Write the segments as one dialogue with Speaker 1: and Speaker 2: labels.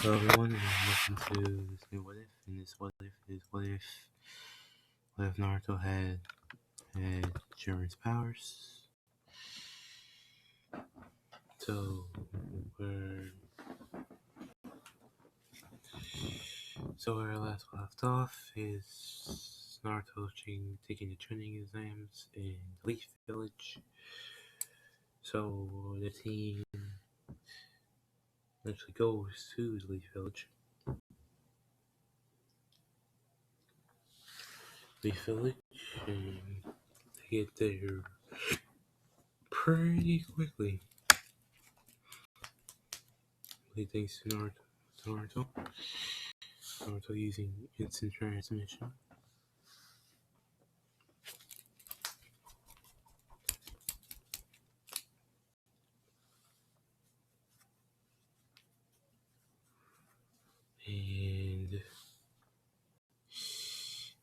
Speaker 1: Hello everyone, and welcome to this new What If. And this What If is what if Naruto had Jiren's powers. So where I last left off is Naruto taking the training exams in Leaf Village. So the team actually goes to Leaf Village. And they get there pretty quickly. Thanks to Naruto using instant transmission. And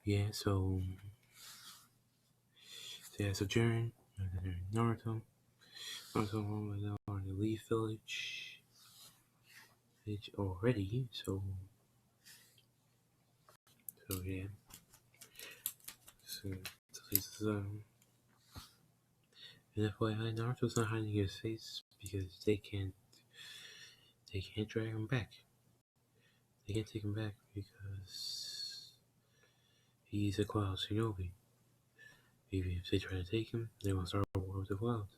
Speaker 1: yeah, so Jiren, Naruto was in the Leaf Village already. So yeah. So this is and FYI, Naruto's not hiding his face because they can't drag him back. They can't take him back because he's a Cloud Shinobi. Even if they try to take him, they will start a war with the Clouds.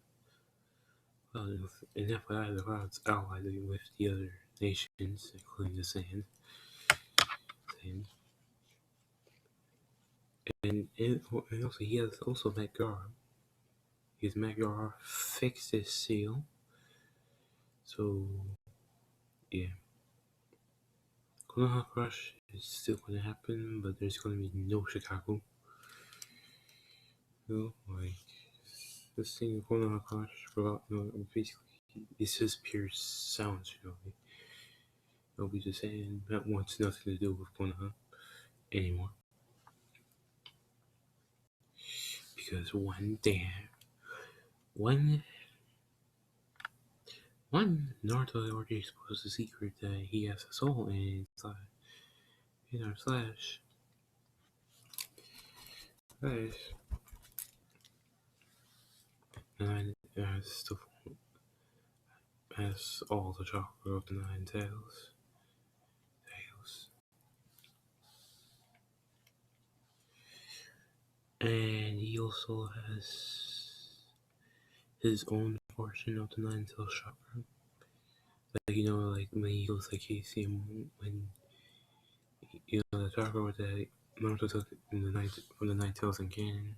Speaker 1: And FYI, the Clouds allied with the other nations, including the Sand. And also, he has also met Gaara. Because Matt Gaara fixed his seal. So, yeah. Konoha Crush is still going to happen, but there's going to be no Shikaku. This thing of Konoha Crush, basically, it's just pure sounds, It'll be just saying that wants nothing to do with Konoha anymore. Because one Naruto already exposed the secret that he has a soul inside Slash. And has all the chakra of the nine tails. And he also has his own portion of the nine tails chakra. Like when he goes like KCM, when the chakra that Naruto took from the nine tails in canon.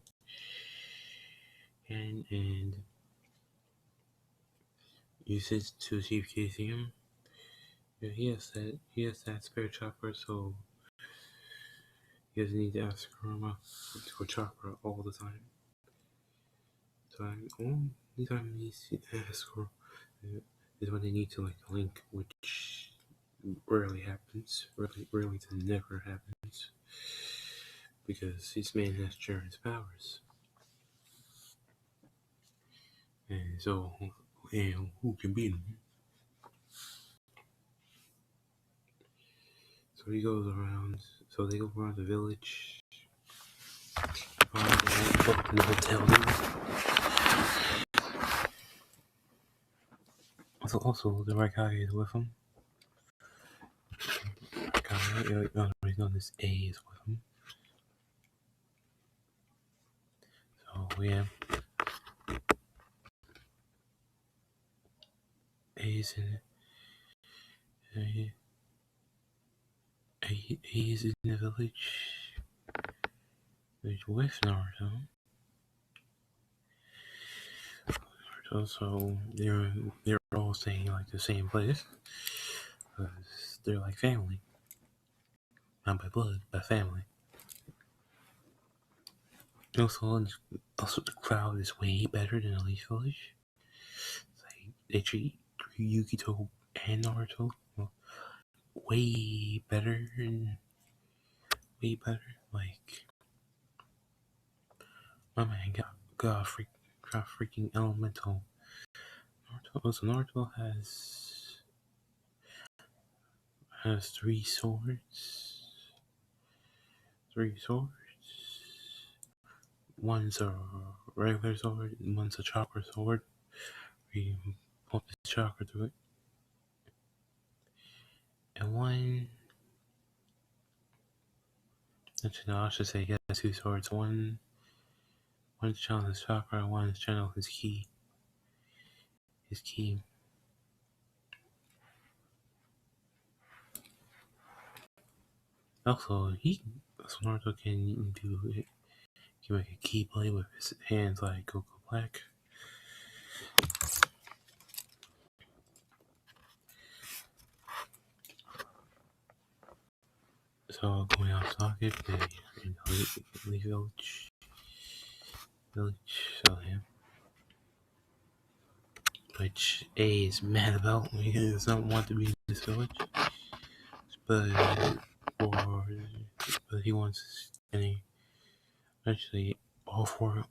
Speaker 1: And uses to achieve KCM. Yeah, he has that spare chakra, so he doesn't need to ask Kurama for chakra all the time. Only time he needs to ask her is when they need to link, which rarely happens. Rarely to never happens. Because this man has Jiren's powers. And so, who can beat him? So he goes around. So they go around the village. Up in the hotel room. Also, the Raikage is with him. He's known as A is with him. So yeah. He's in the village with Naruto. So they're all staying the same place because they're like family, not by blood, but family. Also, the crowd is way better than the Leaf Village. They treat Yukito and Naruto way better. My man got freaking elemental. Naruto has has three swords. One's a regular sword, and one's a chakra sword. We pump this chakra through it. And one, actually, no, I should say he has two swords. One's channeling his chakra, and one's channeling his ki. Also, Naruto can do it. He can make a ki blade with his hands like Goku Black. So going off topic, in the Leaf Village. So yeah. Which A is mad about. He does not want to be in this village. But he wants eventually all four,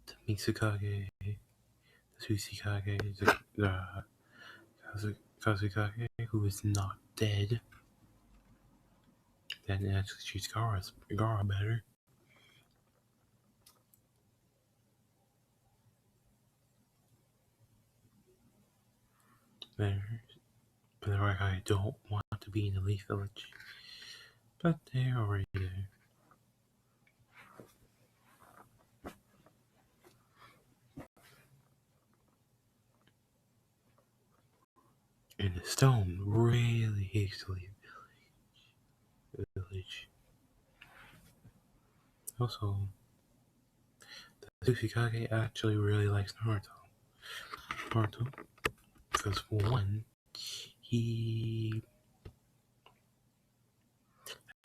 Speaker 1: the Mitsukage, the Tsuchikage, the Kazukage, who is not dead. That actually treats Gara better. But the Raikage don't want to be in the Leaf Village. But they're already there. And the stone really hates to leave the village. Also, the Tsuchikage actually really likes Naruto. Because for one, he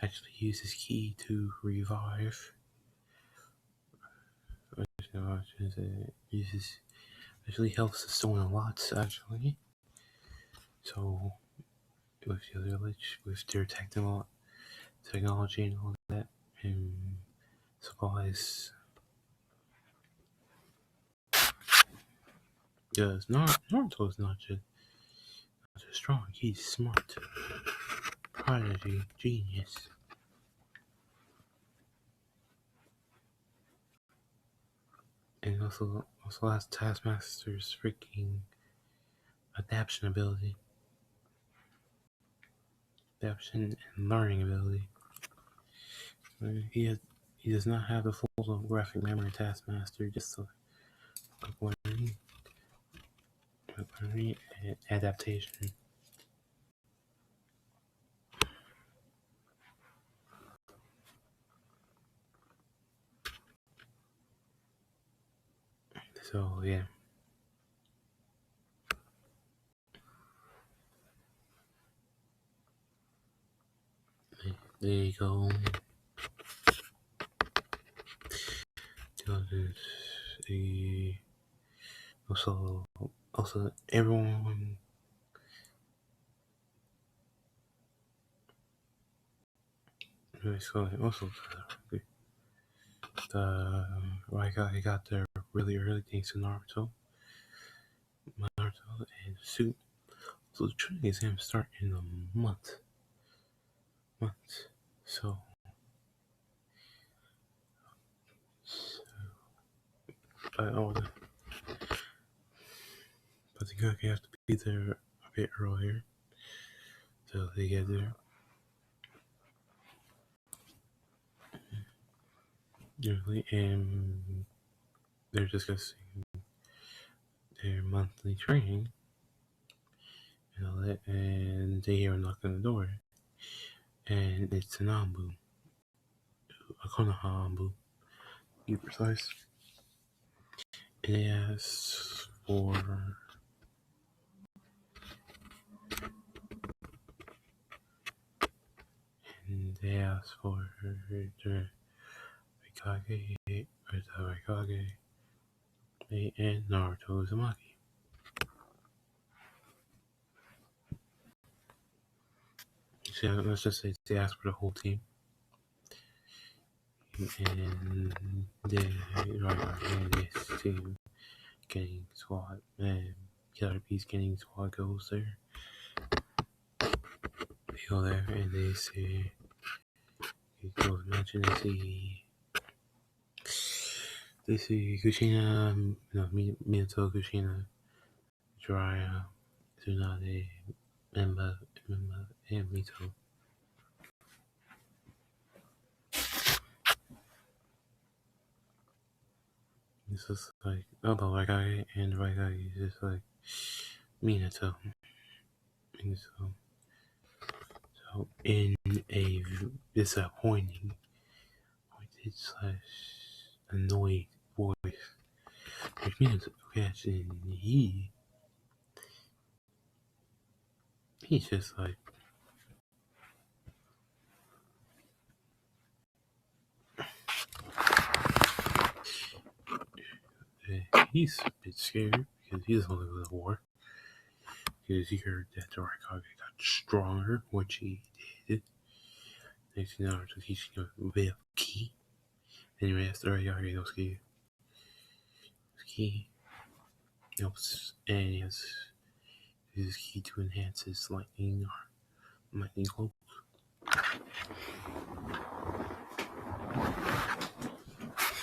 Speaker 1: actually uses ki to revive. Actually helps the stone a lot, actually. So, with the other village, with their technology and all that, and supplies. Because Naruto is not just strong, he's smart. Prodigy, genius. And also has Taskmaster's freaking adaptation ability. Adaptation and learning ability. He does not have the full graphic memory Taskmaster, just the learning and adaptation. So yeah. There you go. Also everyone. So also the Raikage got there really early thanks to Naruto and Suit. So the training exams start in a month. So but the Kage have to be there a bit earlier, so they get there. Usually, and they're discussing their monthly training and all that, and they hear a knock on the door, and it's an Ambu, a Konoha Ambu, to be precise. And they ask for the Raikage and Naruto Uzumaki. So let's just say they ask for the whole team. And this team getting squad and Killer Beast getting squad goes there. go there and they say, you go imagine they see Kushina, no, Minato, Kushina, Jiraiya, Tsunade, Memba, and Mito. It's just like, oh, the white guy and the right guy is just like Minato. And so in a disappointing, slash annoyed voice, which means actually he's just like, he's a bit scared because he doesn't want to go to war. Because he heard that the Raikage got stronger, which he did. Next thing you know, he's going to be a key. Anyway, that's the Raikage no key. Helps, and he has his key to enhance his lightning cloak.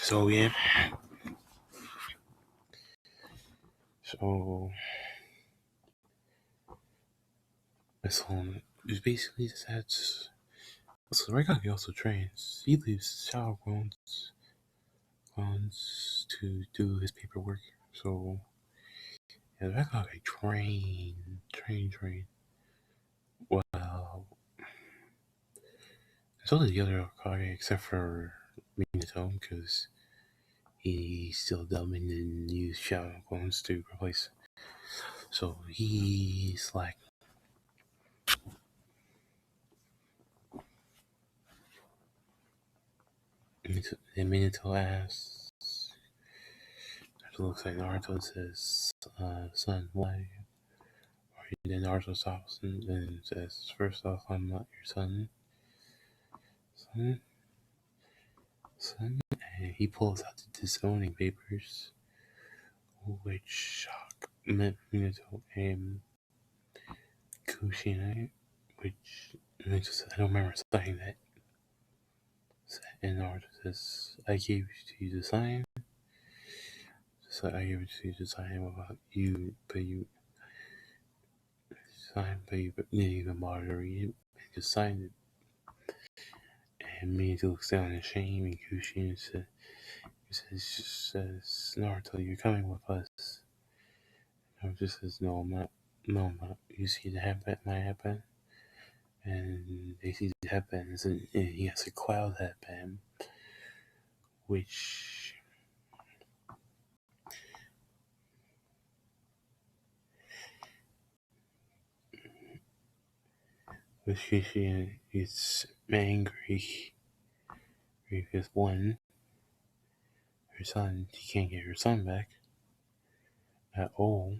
Speaker 1: So yeah. So it's basically just that's. So Raikage also trains. He leaves Shadow Clones to do his paperwork. So yeah, Raikage train. Well, so did the other Hokage except for Minato, because he still dumb and used Shadow Clones to replace. So he's like, and Minato asks, it looks like Naruto says, son, why are you in Naruto's house? And says, first off, I'm not your son. Son? And he pulls out the disowning papers, which shock Minato and Kushina, which I don't remember saying that. And Naruto says, I gave it to you to sign. So I gave it to you to sign about you, but you signed, but you didn't even bother to read it. And just signed it. And Minato looks down in shame, and Kushina says, Naruto, you're coming with us. Naruto says, no, I'm not. No, I'm not. You see the headband? And they see the headbands, and he has a cloud headband, which Kushina is angry because one, her son, she can't get her son back at all.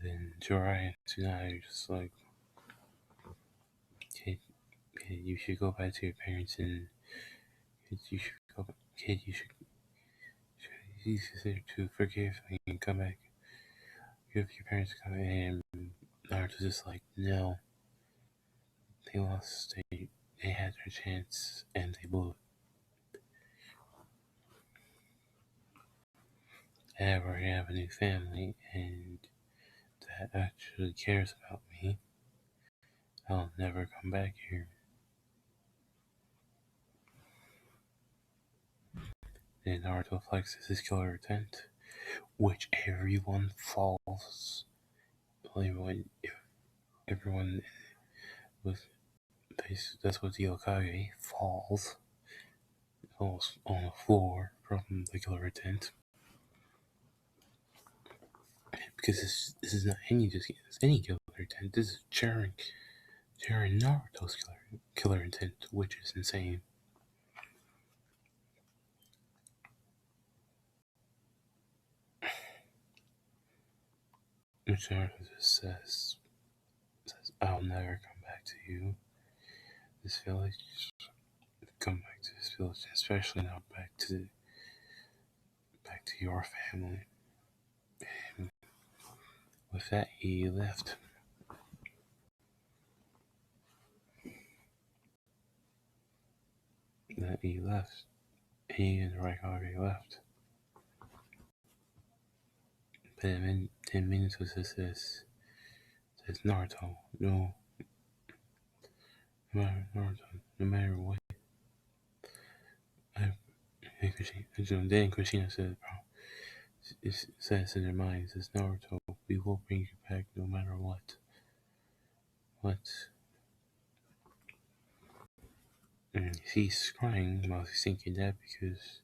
Speaker 1: Then Jiraiya and Tsunade are just like, kid, you should go back to your parents and you should go back. Kid, you should to forgive me and come back. If your parents come and Naruto's just like, no, they lost. They had their chance and they blew it. I already have a new family and that actually cares about me. I'll never come back here. Then Naruto flexes his killer tent, which everyone falls. Everyone was. That's what the Hokage falls almost on the floor from the killer tent. Because this is not any killer intent. This is Jiren Naruto's killer intent, which is insane. Which Naruto just says, I'll never come back to you. This village, come back to this village, especially not back to your family. With that, he left. He left. He and the right already left. But then 10 minutes was just this. Says Naruto. No matter Naruto. No matter what. And Christina says, bro. It says in their minds, says Naruto, we will bring you back no matter what. What? And she's crying while she's thinking that because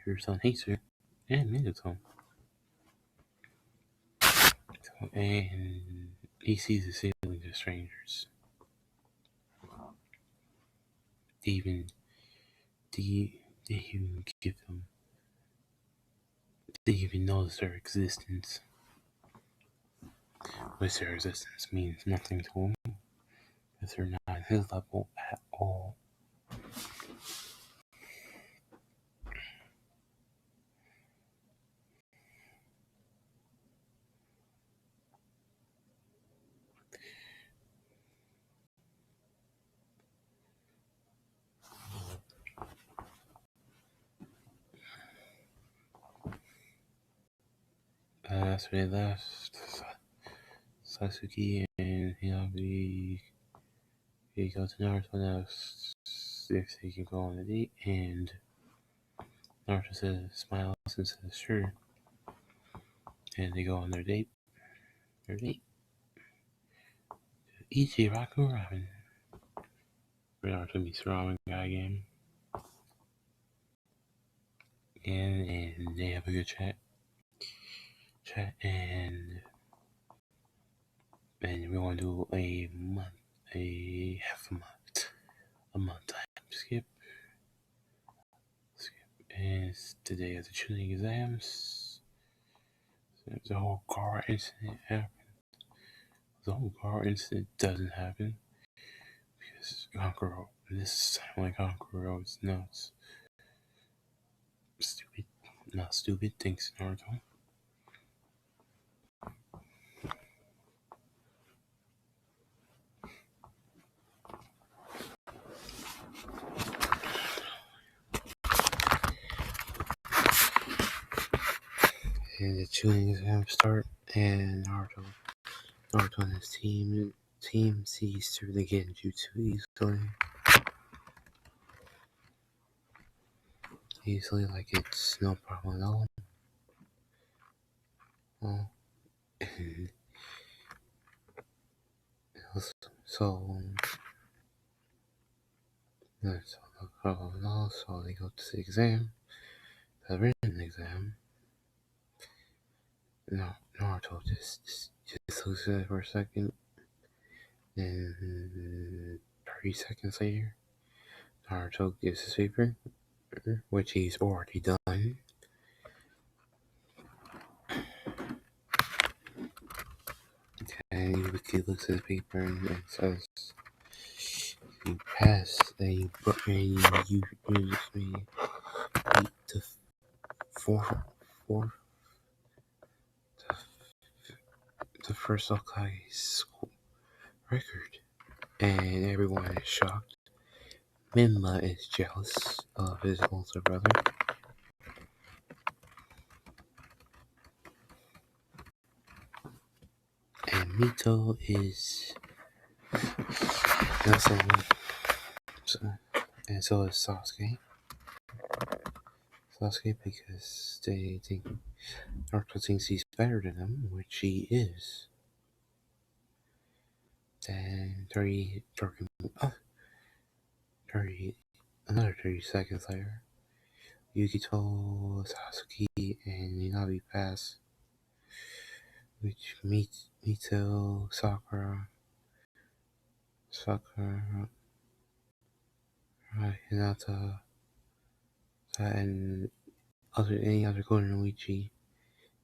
Speaker 1: her son hates her and Minato. And he sees the feelings of strangers. They even give them. They even notice their existence. Which their existence means nothing to him, because they're not on his level at all. After they left, Sasuke and Hinabi, they go to Naruto now if they can go on a date, and Naruto says, smiles and says, sure. And they go on their date. Ichiraku Ramen. Naruto meets Ramen Guy again. And they have a good chat, and we're going to do a half a month time skip. And it's the day of the tuning exams. The whole car incident happened. The whole car incident doesn't happen because Kankuro, this time like Kankuro is nuts. Stupid, not stupid, thanks Naruto. And the tuning exams start, and Naruto and his team sees through the Genjutsu easily, like it's no problem at all. And so that's no problem at all. So they go to the exam, the written exam. Naruto just looks at it for a second, and 30 seconds later, Naruto gives his paper, which he's already done. And he looks at the paper and says, "You passed, and you just beat the the first Hokage's record." And everyone is shocked. Minma is jealous of his older brother. And Mito is also, and so is Sasuke. Because they think Naruto thinks he's better than them, which he is. Then 30 seconds later, Yukito, Sasuke, and Inabi pass, which Mito, Sakura, Hinata, and any other Konoichi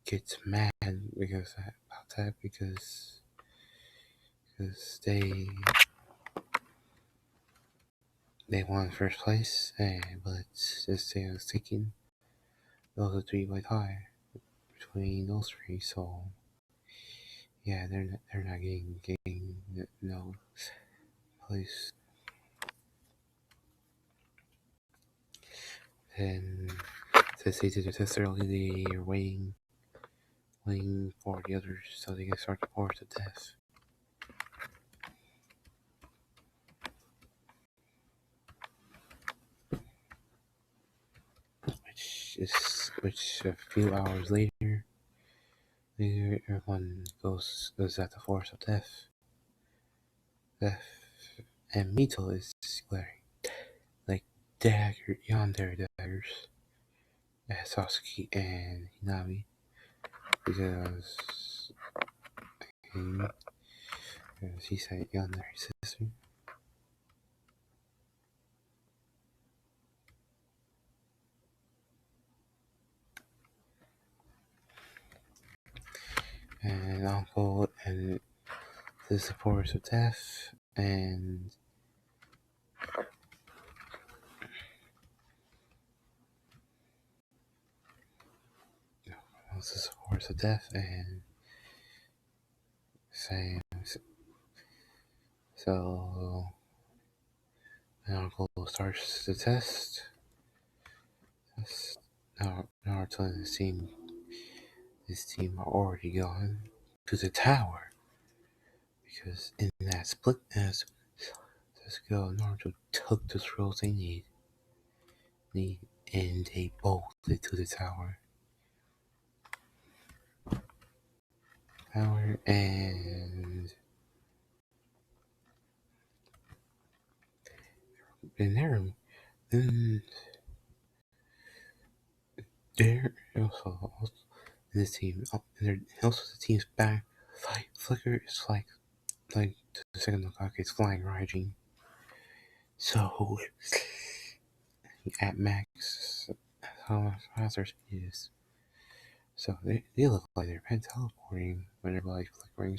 Speaker 1: gets mad because about that because they won first place, but this thing was taken. Those are 3 by tie between those three. So yeah, they're not getting no place. And since they did the test early, they are waiting for the others so they can start the course of death. Which a few hours later, everyone goes at the force of death. And Mito is glaring like yandere daggers at Sasuke and Hinami because he said yandere sister. And Uncle and the supporters of death and the supporters of death and saying so. And Uncle starts the test. Naruto and his team are already gone to the tower because in that split as Sasuke Naruto took the scrolls they need, and they bolted to the tower. And then there also this team and also the team's back flicker is like the second clock is flying Raijin. So at max how fast their speed is. So they look like they're teleporting whenever like flickering.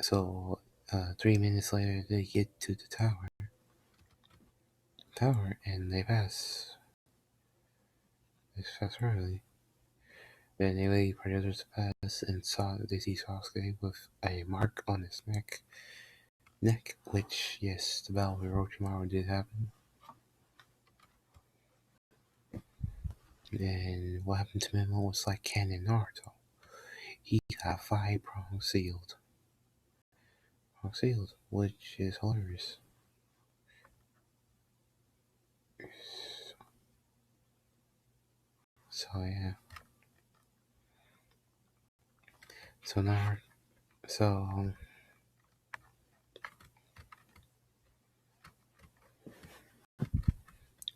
Speaker 1: So 3 minutes later they get to the tower and they pass. They pass early. Then they wait for the others to pass and they see Sasuke with a mark on his neck, which yes, the battle with Orochimaru did happen. And what happened to Memo was like Canon Naruto. He got 5 prongs sealed. Which is hilarious. So yeah. So now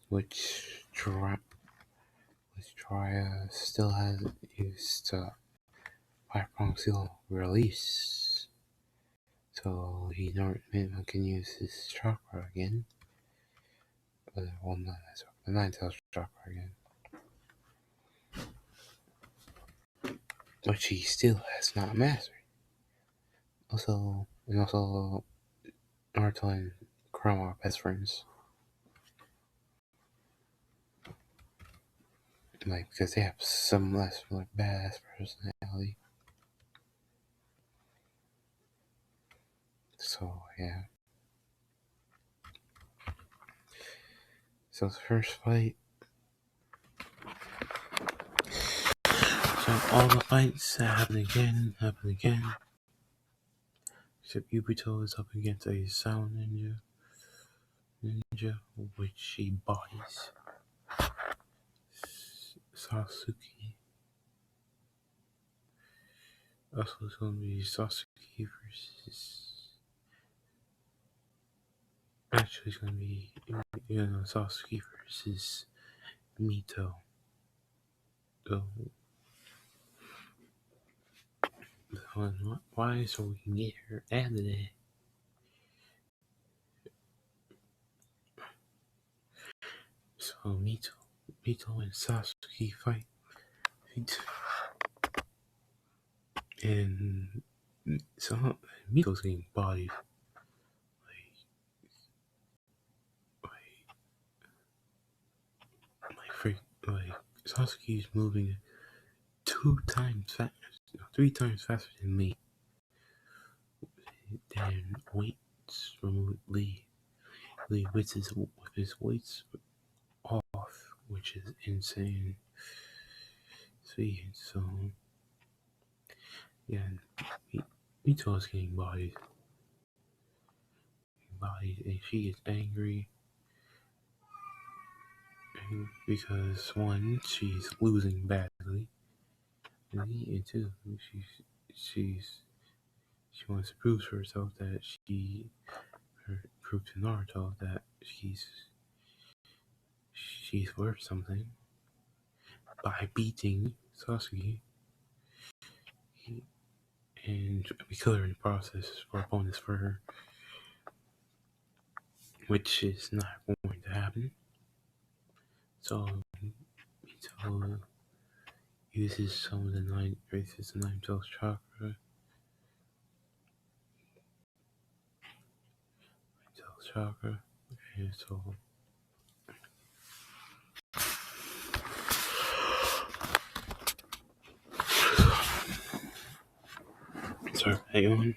Speaker 1: which Jiraiya still hasn't used 5 prong seal release. So he can use his chakra again. Well, not the 9-tails chakra again. Which he still has not mastered. Also Naruto and Kurama are best friends. Like, because they have some less like badass personality. So yeah. So the first fight. So all the fights that happen again. Except Yubito is up against a sound ninja, which he bodies Sasuke. Also, it's going to be Sasuke versus. Actually, it's going to be Sasuke versus Mito. So, why? So we can get her out of there. So Mito and Sasuke fight. And so Mito's getting bodied. like Sasuke's moving 3 times faster than me. Then weights from Lee. Lee with his weights off, which is insane. So yeah, Mito's getting bodied, and she gets angry because one, she's losing badly, and two, she's she wants to prove to herself that prove to Naruto that she's worth something by beating Sasuke, and we kill her in the process for a bonus for her, which is not going to happen. So Mito uses some of the nine tails chakra, and so sorry, hang on.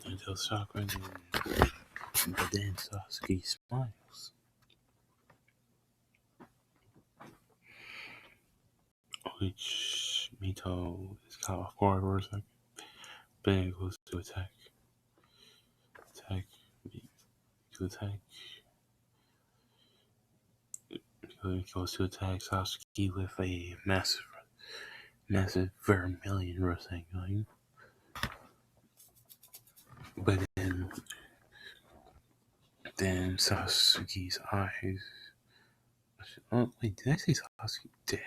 Speaker 1: Nine tails chakra, but then Sasuke smiles, which Mito is caught off guard for a second. But then it goes to attack. It goes to attack Sasuke with a massive vermilion Rasengan. But then Sasuke's eyes. Oh wait, did I say Sasuke? Damn.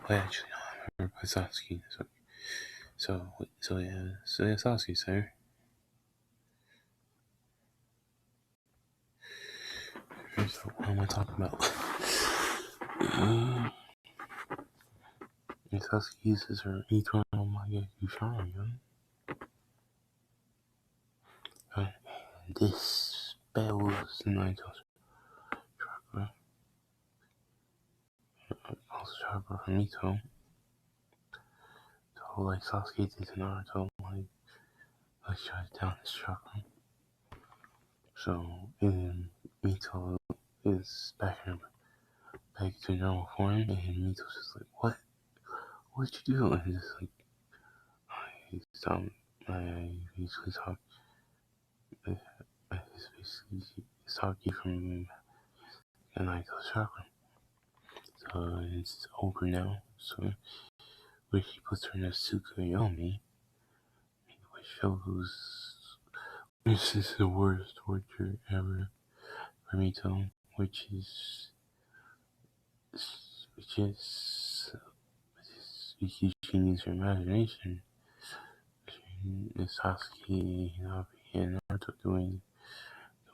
Speaker 1: Well, actually, no, I remember by Sasuke. So yeah, Sasuke, sir. So what am I talking about? Sasuke uses her eternal Mageku Sharingan. This spells Naruto's chakra. Also chakra from Mito. So like Sasuke did to Naruto, like shut down his chakra. So and Mito is back to normal form, and Mito's just like, what? What'd you do? And just like, I basically talking from Naruto's chakra. So it's over now. So where he puts her in a Tsukuyomi, which shows this is the worst torture ever for Mito, which is she needs her imagination. It's Sasuke, and Naruto doing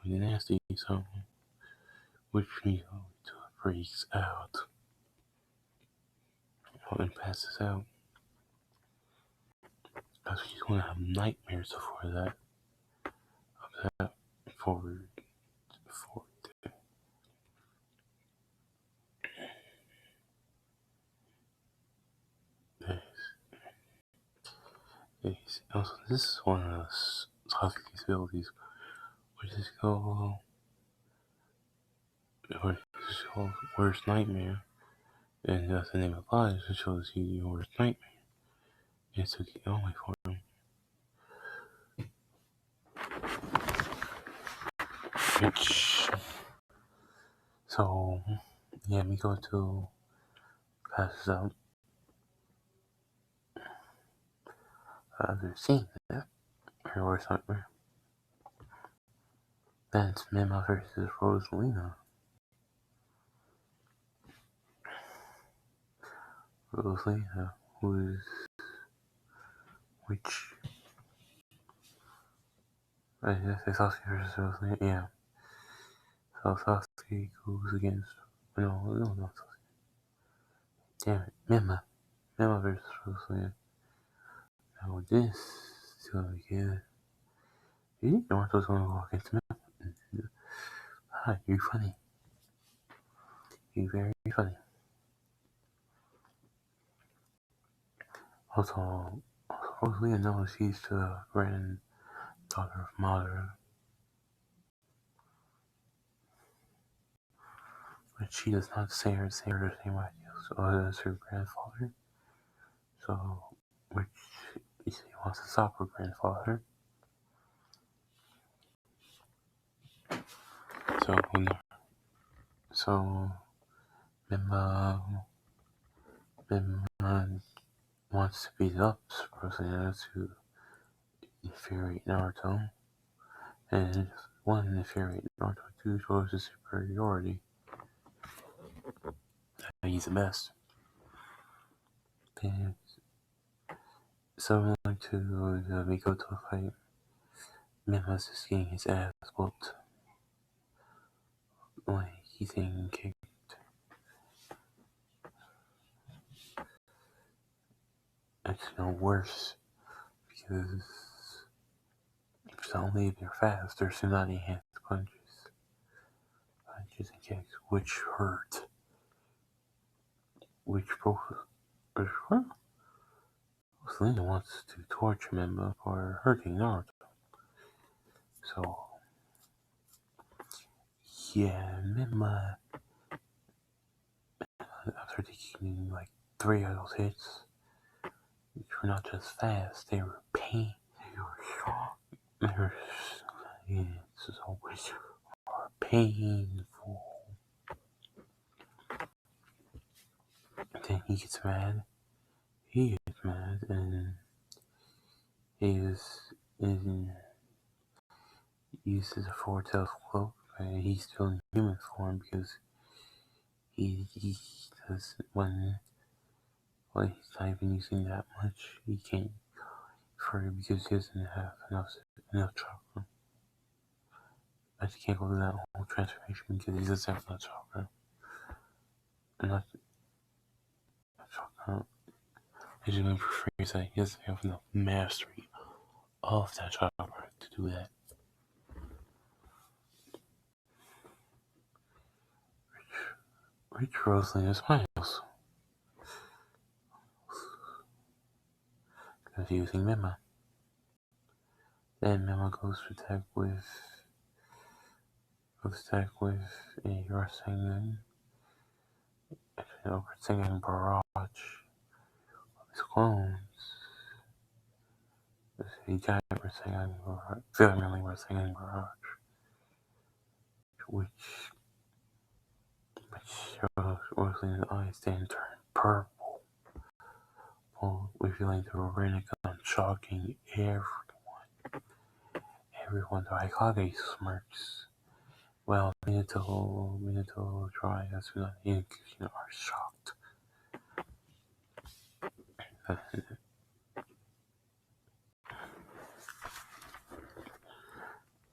Speaker 1: the nasty, so which Mito freaks out and passes out. Because she's gonna have nightmares before that. Forward. Yes. Also, this is one of Sasuke's abilities, which is called Worst Nightmare. And as the name implies, it shows you your worst nightmare. And Tsukuyomi for him. Which, so, yeah, Miko to passes out. After seeing that, her worst nightmare. That's Mima versus Rosalina. Rosalina, which, I guess it's Sasuke versus Rosalina, yeah. So Sasuke goes against, no, not Sasuke. Damn it, Mima. Memo versus Rosalia. Now this is gonna be good. You think Naruto's gonna walk into Memo? Hi, you're funny. You're very funny. Also Rosalia knows she's the granddaughter of Madara. But she does not say her the same ideals as her grandfather. So, which she wants to stop her grandfather. So Mimba wants to beat up Rosalina to infuriate Naruto, and one infuriate Naruto, two shows his superiority. He's the best. And similar to the Mikoto fight, Mimba's just getting his ass whooped. Like he's getting kicked. Actually, worse because only if they're fast, they're tsunami hand punches and kicks, which hurt. Which Selena wants to torture Mimba for hurting Naruto. So, yeah, Mimba, after taking like 3 of those hits, which were not just fast, they were pain. They were strong. They were painful. Then he gets mad. And he uses a four-tailed cloak. And he's still in human form because he does when he's not even using that much. He can't because he doesn't have enough chakra. But he can't go through that whole transformation because he doesn't have enough chakra. Enough chakra. I just want to rephrase that he doesn't have enough mastery of that chakra to do that. Rich Rosalina smiles. Confusing Mema. Then Mema goes to attack with a Rasengan. Actually, no, Rasengan barrage of his clones. He got Rasengan barrage, vehemently Rasengan barrage, which shows Rosalina's eyes then turn purple, revealing the Rinnegan shocking everyone. Everyone, the Hikage smirks. Well, Minato, Dry, Asuna, and Kushina are shocked.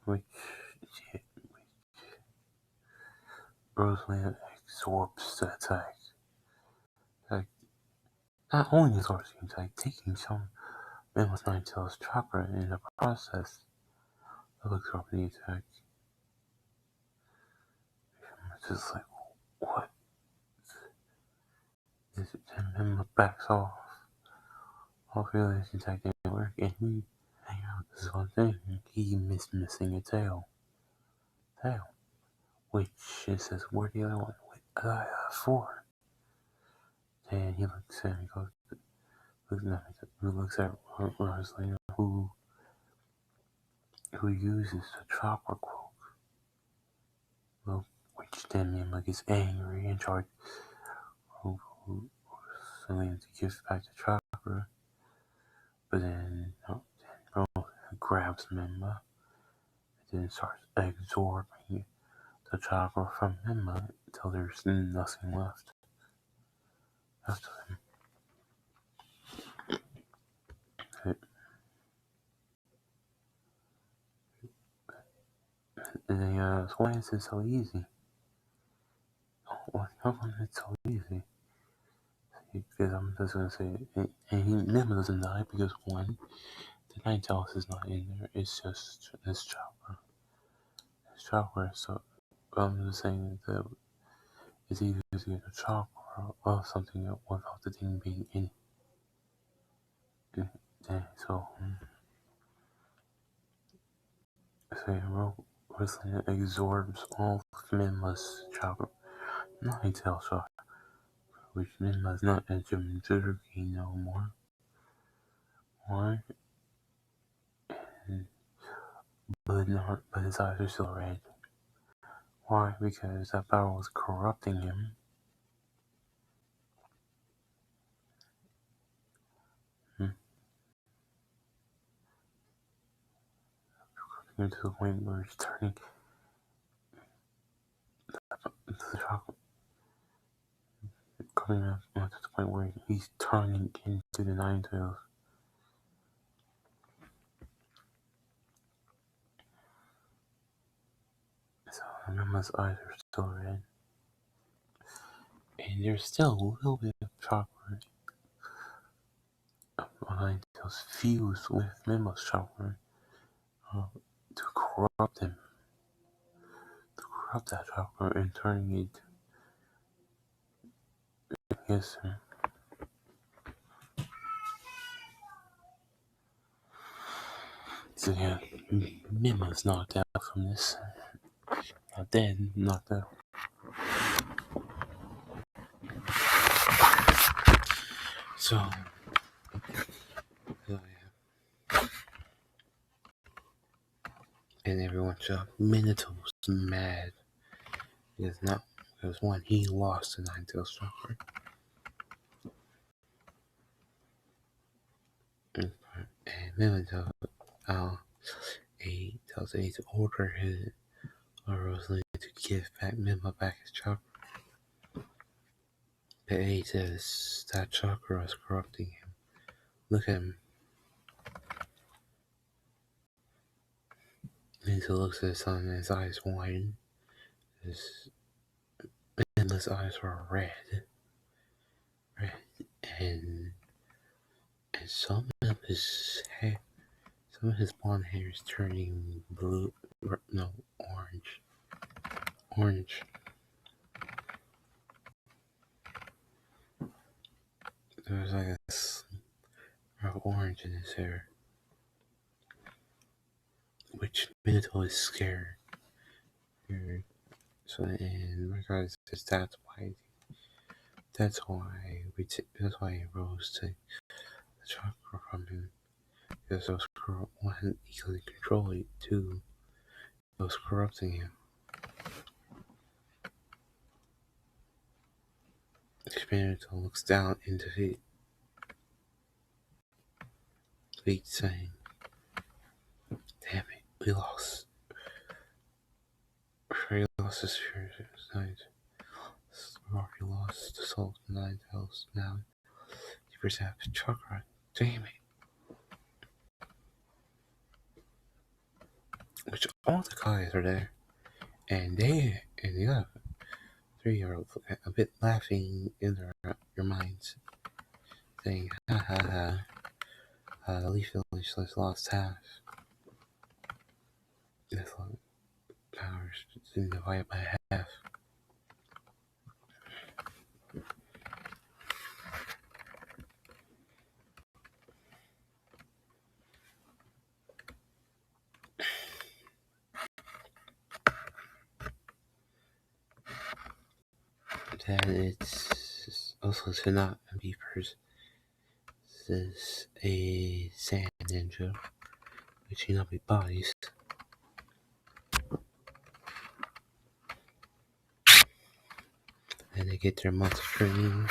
Speaker 1: which Rosalina absorbs the attack. Like, not only absorbs the attack, taking some Memos Ninetales chakra in the process of absorbing the attack. It's just like, what? Then Memo backs off. All realizing the attack didn't work, and this is one thing, he missed missing a tail. Which it says, where the other one? I have 4. And he looks at me, looks at Rosalina, who uses the chopper cloak. Well, which then Mima gets angry and charges Rosalina to give back the chopper. But then Rosalina grabs Mima and then starts absorbing the chopper from Mima until there's nothing left after him. And they ask, why is it so easy? How come it's so easy? Because I'm just gonna say, and he never doesn't die because one, the Ninth House is not in there. It's just this chopper. This chopper. So I'm just saying that it's either to get a chopper or something without the thing being in it. Yeah, so wrestling absorbs all of Minma's chakra. Ninth House chakra, which Minma's not a Jinchuriki no more. Why? But his eyes are still red. Why? Because that power was corrupting him. To the point where he's turning the chocolate, coming up to the point where he's turning into the Nine Tails. So Mama's eyes are still red. And there's still a little bit of chocolate Nine Tails fused with Mama's chocolate to corrupt him. To corrupt that chocolate and turning it against him. So yeah, Mima's knocked out from this. Not dead, knocked out. So yeah. And everyone's Minato's mad. Because one, he lost the Nine Tails chakra. And Minato he tells A to order his Rosalie to give back Mima back his chakra. But A says that chakra is corrupting him. Look at him. Minato looks at his son and his eyes widen. Mima's eyes were red. And some of his hair, some of his blonde hair is turning blue. No, orange. Orange. There's like a orange in his hair, which Minato is scared. So, in regards to this, that's why he rose to the chakra from him. Because those one, he couldn't control it. Two, it was corrupting him. Minato looks down into defeat. Fate saying, "Damn it, we lost." We lost his spirit tonight. We already lost the soul of the Nine Tails. Now he preserves chakra. Damn it. Which all the guys are there. And the other three are a bit laughing in their minds. Saying, ha ha ha, the Leaf Village has lost half. That's like powers been divided by half. Then it's also to not be This is a sand ninja, which cannot be bodies. And they get their monster training.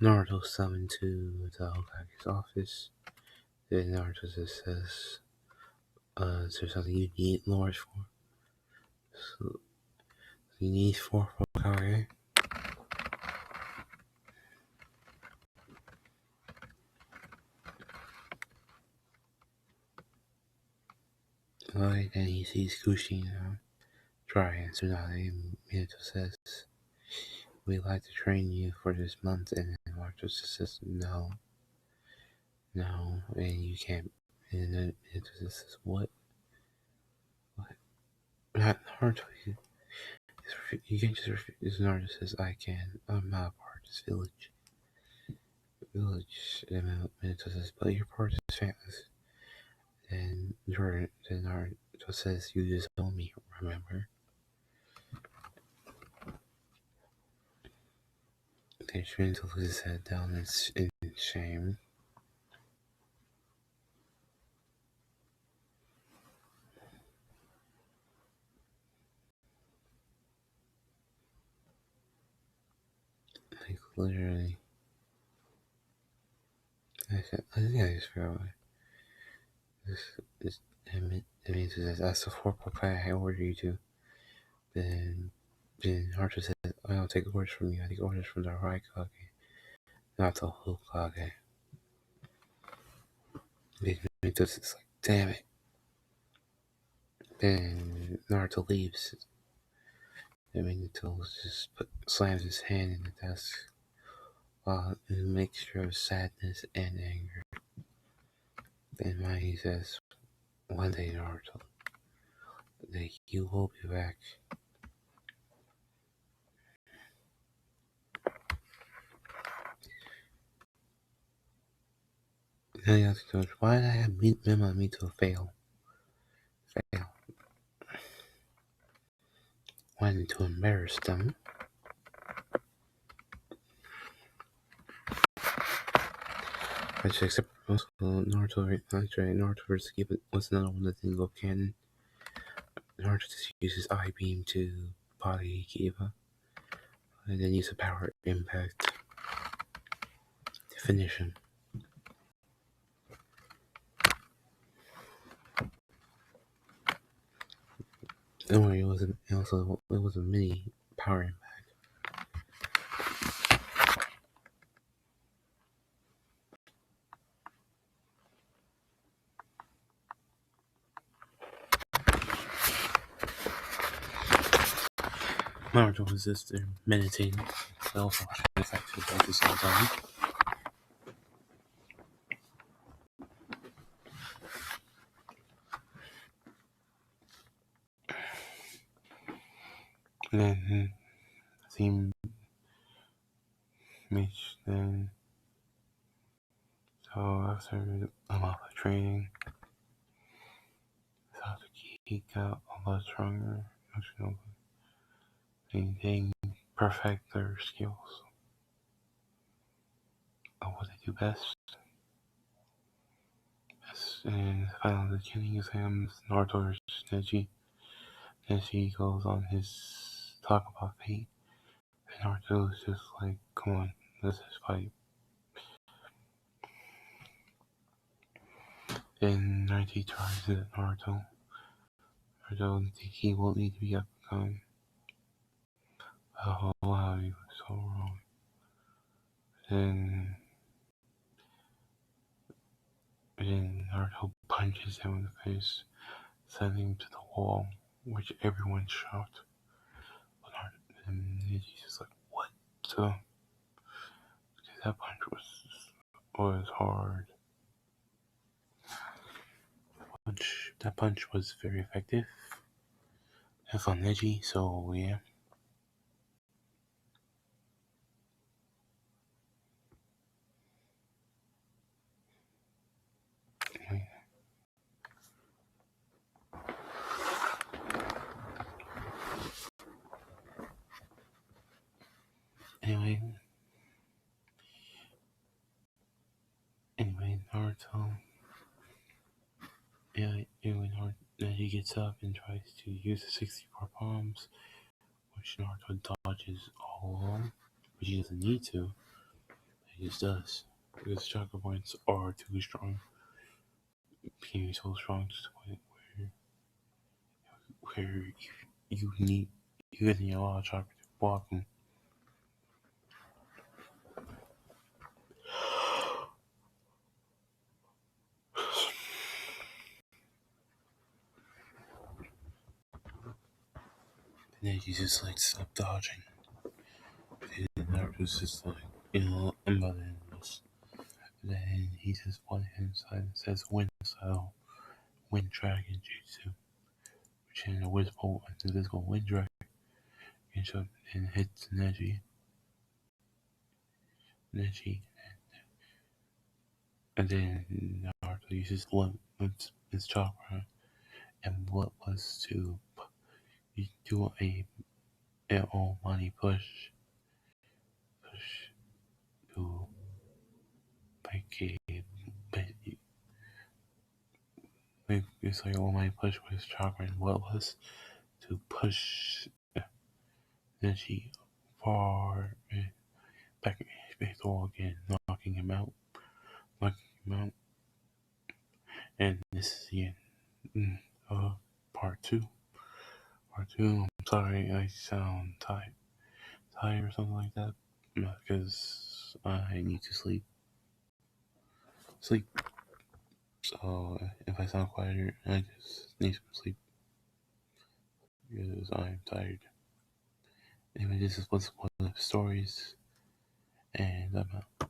Speaker 1: Naruto summoned to the Hokage's office. Then Naruto just says, is there something you need Lord for? So, you need 4 Hokage? Right, then he sees Kushina try answer Tsunade, and Minato says, we'd like to train you for this month and Naruto just says no, and you can't. And then it just says what? Not Naruto. You can't just refuse. Naruto says I can. I'm not a part of this village. And Minato says, but you're part of this family. And then Naruto says, you disown me. Remember? Then Minato puts his head down in shame. Like literally. I think I just forgot why. This it means that that's the four-part plan I order you to. Then Naruto says, I don't take orders from you, I take orders from the Raikage, not the Hokage. Then Minato is like, damn it. Then Naruto leaves. Then Minato just slams his hand in the desk in a mixture of sadness and anger. Then Mai says, one day, Naruto, that you will be back. Then he asks, why did I have Mito fail? Wanted to embarrass them. Except also Naruto vs. Kiba was another one that didn't go canon. Naruto just uses I beam to body Kiba, and then use a power impact to finish him. Don't worry, it was a mini power impact. Naruto was just there meditating, also watching the fact that he just all done. And then the theme Mitch then so after a lot of training, Satsuki got a lot stronger, they perfect their skills of what they do best. And finally, the training exams, Naruto versus Neji. Neji goes on his talk about fate, and Naruto is just like, come on, let's just fight. Then Neji tries it at Naruto. Naruto, he won't need to be up time. Oh, wow, he was so wrong. Then Naruto punches him in the face, sending him to the wall, which everyone's shocked. But Neji's just like, what the? Because that punch was hard. That punch was very effective. It's on Neji, so yeah. Anyway, Naruto. Neji gets up and tries to use the 64 bombs, which Naruto dodges all along, which he doesn't need to. He just does. Because chakra points are too strong. Became so strong to the point where you need a lot of chakra to block them. And then he just like stop dodging. And Naruto's just like, but then he just went inside and says wind style, wind dragon jutsu, which in a whisper into this go wind dragon and hits Neji, and then Naruto uses his chakra and what was to do an almighty push to make it's like almighty push with his chakra and what was to push Neji far back against the wall again, knocking him out, and this is the end of part two. Part two. I'm sorry, I sound tired or something like that, because I need to sleep. So if I sound quieter, I just need some sleep because I'm tired. Anyway, this is what's one of the stories, and I'm out.